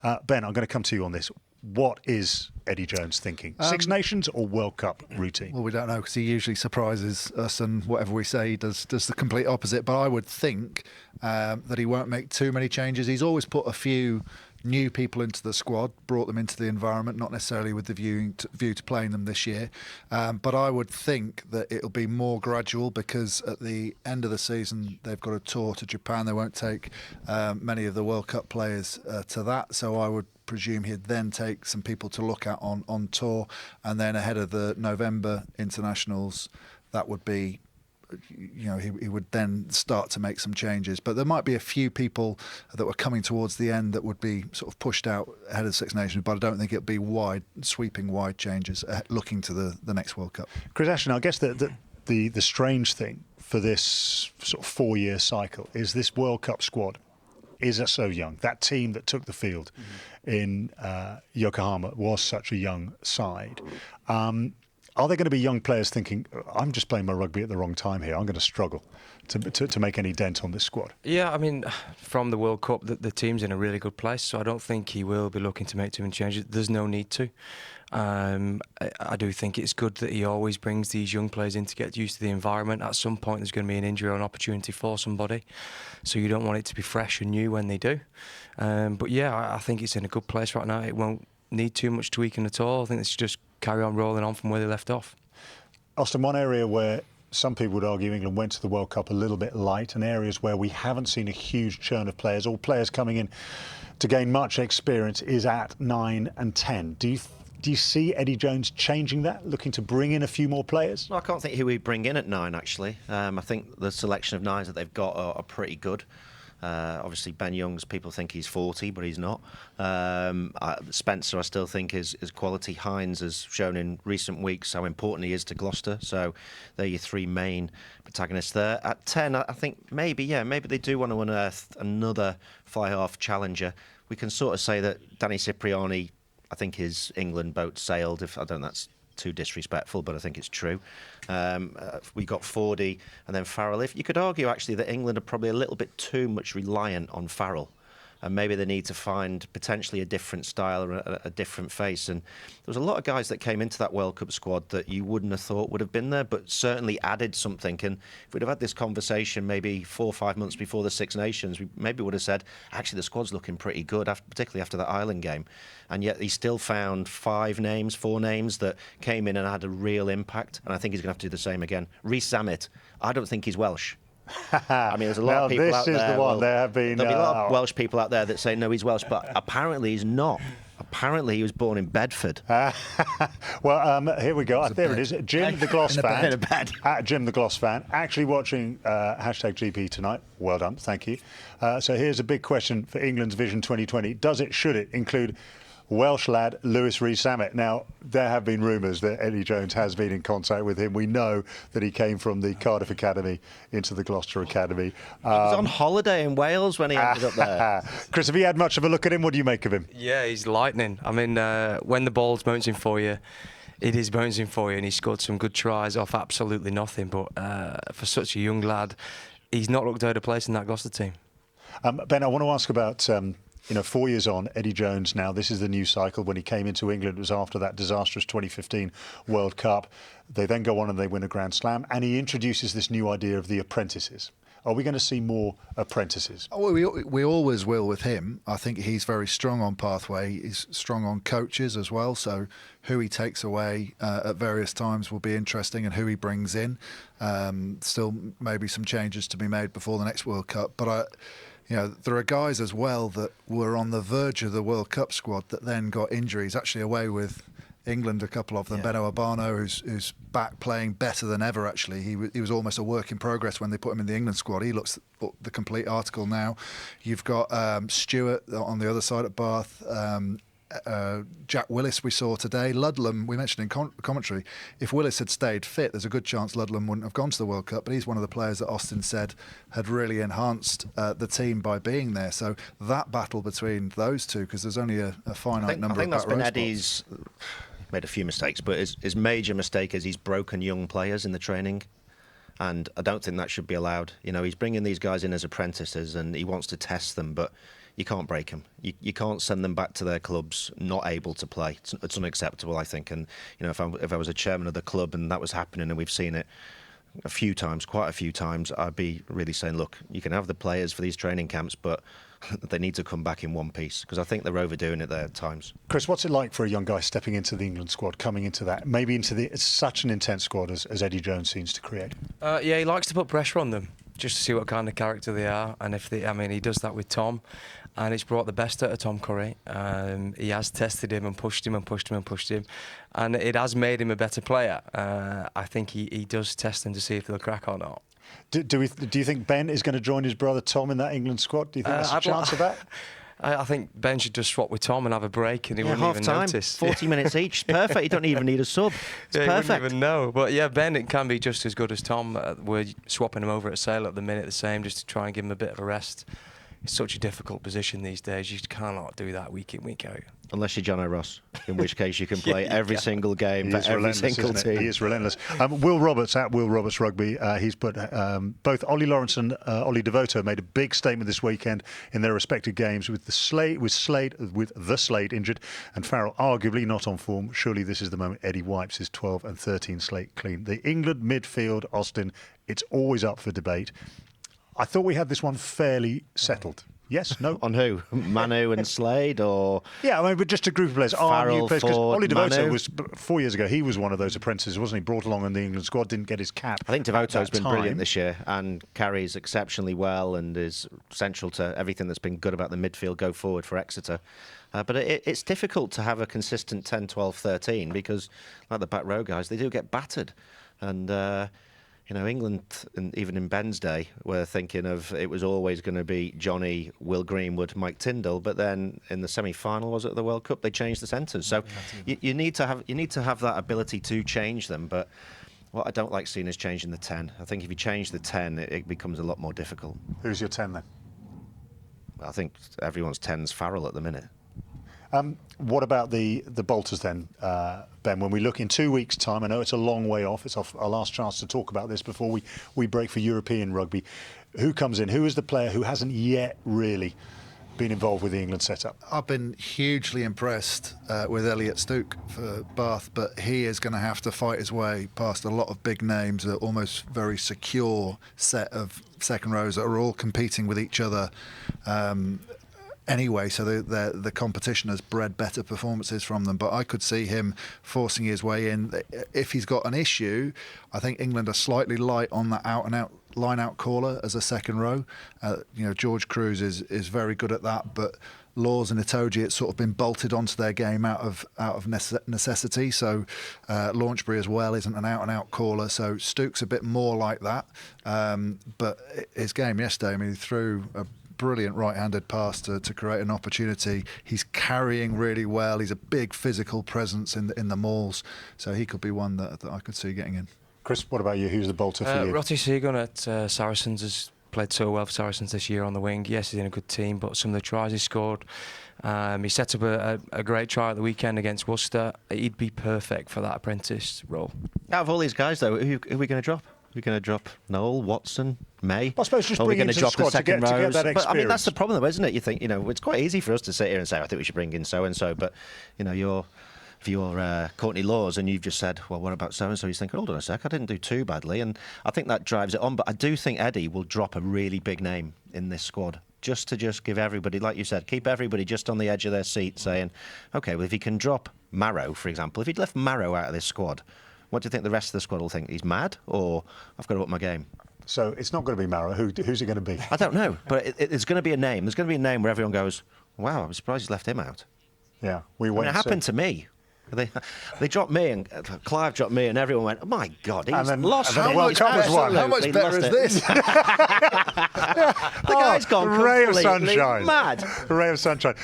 Ben, I'm going to come to you on this. What is Eddie Jones thinking? Six Nations or World Cup routine? Well, we don't know because he usually surprises us, and whatever we say, he does the complete opposite. But I would think that he won't make too many changes. He's always put a few new people into the squad, brought them into the environment, not necessarily with the view to playing them this year. But I would think that it'll be more gradual because at the end of the season, they've got a tour to Japan. They won't take many of the World Cup players to that. So I would presume he'd then take some people to look at on tour. And then ahead of the November internationals, that would be, he would then start to make some changes. But there might be a few people that were coming towards the end that would be sort of pushed out ahead of the Six Nations, but I don't think it'll be sweeping wide changes looking to the next World Cup. Chris Ashton, I guess the strange thing for this sort of 4-year cycle is this World Cup squad is so young. That team that took the field in Yokohama was such a young side. Are there going to be young players thinking, I'm just playing my rugby at the wrong time here, I'm going to struggle to make any dent on this squad? Yeah, I mean, from the World Cup, the team's in a really good place, so I don't think he will be looking to make too many changes. There's no need to. I do think it's good that he always brings these young players in to get used to the environment. At some point, there's going to be an injury or an opportunity for somebody, so you don't want it to be fresh and new when they do. But yeah, I think it's in a good place right now. It won't need too much tweaking at all. I think it's just carry on rolling on from where they left off. Austin, one area where some people would argue England went to the World Cup a little bit light, and areas where we haven't seen a huge churn of players, all players coming in to gain much experience, is at 9 and 10. Do you see Eddie Jones changing that, looking to bring in a few more players? Well, I can't think who he'd bring in at 9, actually. I think the selection of 9s that they've got are pretty good. Obviously, Ben Youngs, people think he's 40, but he's not. Spencer, I still think, is quality. Hines has shown in recent weeks how important he is to Gloucester. So they're your 3 main protagonists there. At 10, I think maybe they do want to unearth another fly-half challenger. We can sort of say that Danny Cipriani, I think his England boat sailed. I don't know, that's too disrespectful, but I think it's true. We got Fordy and then Farrell. If you could argue actually that England are probably a little bit too much reliant on Farrell, and maybe they need to find potentially a different style or a different face. And there was a lot of guys that came into that World Cup squad that you wouldn't have thought would have been there, but certainly added something. And if we'd have had this conversation maybe 4 or 5 months before the Six Nations, we maybe would have said, actually, the squad's looking pretty good, particularly after that Ireland game. And yet he still found 4 names that came in and had a real impact. And I think he's going to have to do the same again. Rhys Zammit, I don't think he's Welsh. I mean, there's a lot of people out there. This is the one. There'll be a lot of Welsh people out there that say, no, he's Welsh, but apparently he's not. Apparently he was born in Bedford. Well, here we go. There it is. Jim the Gloss fan. In a bed. At Jim the Gloss fan. Actually watching #GP tonight. Well done. Thank you. So here's a big question for England's Vision 2020. Should it include Welsh lad Lewis Rhys Zammit? Now, there have been rumours that Eddie Jones has been in contact with him. We know that he came from the Cardiff Academy into the Gloucester Academy. He was on holiday in Wales when he ended up there. Chris, have you had much of a look at him? What do you make of him? Yeah, he's lightning. I mean, when the ball's bouncing for you, it is bouncing for you, and he scored some good tries off absolutely nothing. But for such a young lad, he's not looked out of place in that Gloucester team. Ben, I want to ask about 4 years on, Eddie Jones now, this is the new cycle. When he came into England, it was after that disastrous 2015 World Cup. They then go on and they win a Grand Slam, and he introduces this new idea of the apprentices. Are we going to see more apprentices? Oh, we always will with him. I think he's very strong on pathway. He's strong on coaches as well. So who he takes away at various times will be interesting, and who he brings in. Still maybe some changes to be made before the next World Cup. But there are guys as well that were on the verge of the World Cup squad that then got injuries, actually away with England, a couple of them. Yeah. Beno Urbano, who's back playing better than ever, actually. He was almost a work in progress when they put him in the England squad. He looks the complete article now. You've got Stewart on the other side at Bath. Jack Willis we saw today. Ludlam, we mentioned in commentary, if Willis had stayed fit, there's a good chance Ludlam wouldn't have gone to the World Cup, but he's one of the players that Austin said had really enhanced the team by being there. So that battle between those two, because there's only a finite number of back row spots. I think that's been Eddie's, made a few mistakes, but his major mistake is he's broken young players in the training. And I don't think that should be allowed. He's bringing these guys in as apprentices and he wants to test them, but you can't break them. You can't send them back to their clubs not able to play. It's unacceptable, I think. And if I was a chairman of the club and that was happening, and we've seen it quite a few times, I'd be really saying, look, you can have the players for these training camps, but they need to come back in one piece, because I think they're overdoing it there at times. Chris, what's it like for a young guy stepping into the England squad, coming into that, maybe into such an intense squad as Eddie Jones seems to create? Yeah, he likes to put pressure on them, just to see what kind of character they are. And he does that with Tom, and it's brought the best out of Tom Curry. He has tested him and pushed him and pushed him and pushed him, and it has made him a better player. I think he does test them to see if they'll crack or not. Do you think Ben is going to join his brother Tom in that England squad? Do you think there's a chance of that? I think Ben should just swap with Tom and have a break, and he wouldn't even notice. 40 minutes each, perfect. You don't even need a sub. It's perfect. He wouldn't even know. But yeah, Ben, it can be just as good as Tom. We're swapping him over at Sale at the minute, the same, just to try and give him a bit of a rest. It's such a difficult position these days. You cannot do that week in, week out. Unless you're John O'Ross, in which case you can play every single game for every single team. He is relentless. Will Roberts at Will Roberts Rugby. He's put both Ollie Lawrence and Ollie Devoto made a big statement this weekend in their respective games with the Slade injured and Farrell arguably not on form. Surely this is the moment Eddie wipes his 12 and 13 slate clean. The England midfield, Austin, it's always up for debate. I thought we had this one fairly settled. Yes, no? On who? Manu and Slade, or...? Yeah, I mean, but just a group of players. Farrell, Ford, Ollie Devoto Manu. was, 4 years ago, he was one of those apprentices, wasn't he? Brought along in the England squad, didn't get his cap. I think Devoto's been brilliant this year and carries exceptionally well and is central to everything that's been good about the midfield go forward for Exeter. But it's difficult to have a consistent 10, 12, 13 because, like the back row guys, they do get battered. And... England, and even in Ben's day, were thinking of it was always going to be Johnny, Will Greenwood, Mike Tyndall. But then in the semi-final, was it the World Cup, they changed the centres. So you need to have that ability to change them. But what I don't like seeing is changing the 10. I think if you change the 10, it becomes a lot more difficult. Who's your 10 then? Well, I think everyone's 10's Farrell at the minute. What about the bolters then, Ben? When we look in 2 weeks' time, I know it's a long way off. It's our last chance to talk about this before we break for European rugby. Who comes in? Who is the player who hasn't yet really been involved with the England setup? I've been hugely impressed with Elliot Stook for Bath, but he is going to have to fight his way past a lot of big names, an almost very secure set of second rows that are all competing with each other. Anyway, so the competition has bred better performances from them. But I could see him forcing his way in. If he's got an issue, I think England are slightly light on that out-and-out line-out caller as a second row. George Cruz is very good at that, but Laws and Itoje, it's sort of been bolted onto their game out of necessity. So Launchbury as well isn't an out-and-out caller. So Stook's a bit more like that. But his game yesterday, I mean, he threw a brilliant right-handed pass to create an opportunity. He's carrying really well. He's a big physical presence in the mauls, so he could be one that I could see getting in. Chris, what about you? Who's the bolter for you? Rotty Seagun at Saracens has played so well for Saracens this year on the wing. Yes, he's in a good team, but some of the tries he scored, he set up a great try at the weekend against Worcester. He'd be perfect for that apprentice role. Out of all these guys, though, who are we going to drop? We're going to drop Noel, Watson, May. I suppose just bring into the squad to get that experience. But I mean, that's the problem, though, isn't it? You think, it's quite easy for us to sit here and say, I think we should bring in so and so. But if you're Courtney Laws and you've just said, well, what about so and so? He's thinking, hold on a sec, I didn't do too badly, and I think that drives it on. But I do think Eddie will drop a really big name in this squad. Just to give everybody, like you said, keep everybody just on the edge of their seat, saying, okay, well, if he can drop Marrow, for example, if he'd left Marrow out of this squad, what do you think the rest of the squad will think? He's mad, or I've got to up my game? So it's not going to be Marrow. Who's it going to be? I don't know, but it's going to be a name. There's going to be a name where everyone goes, wow, I'm surprised he's left him out. Yeah, it happened to me. They dropped me, and Clive dropped me, and everyone went, oh my God, he's lost. And then the World Cup was won. How much better is this? The guy's gone ray of completely sunshine. mad. A ray of sunshine.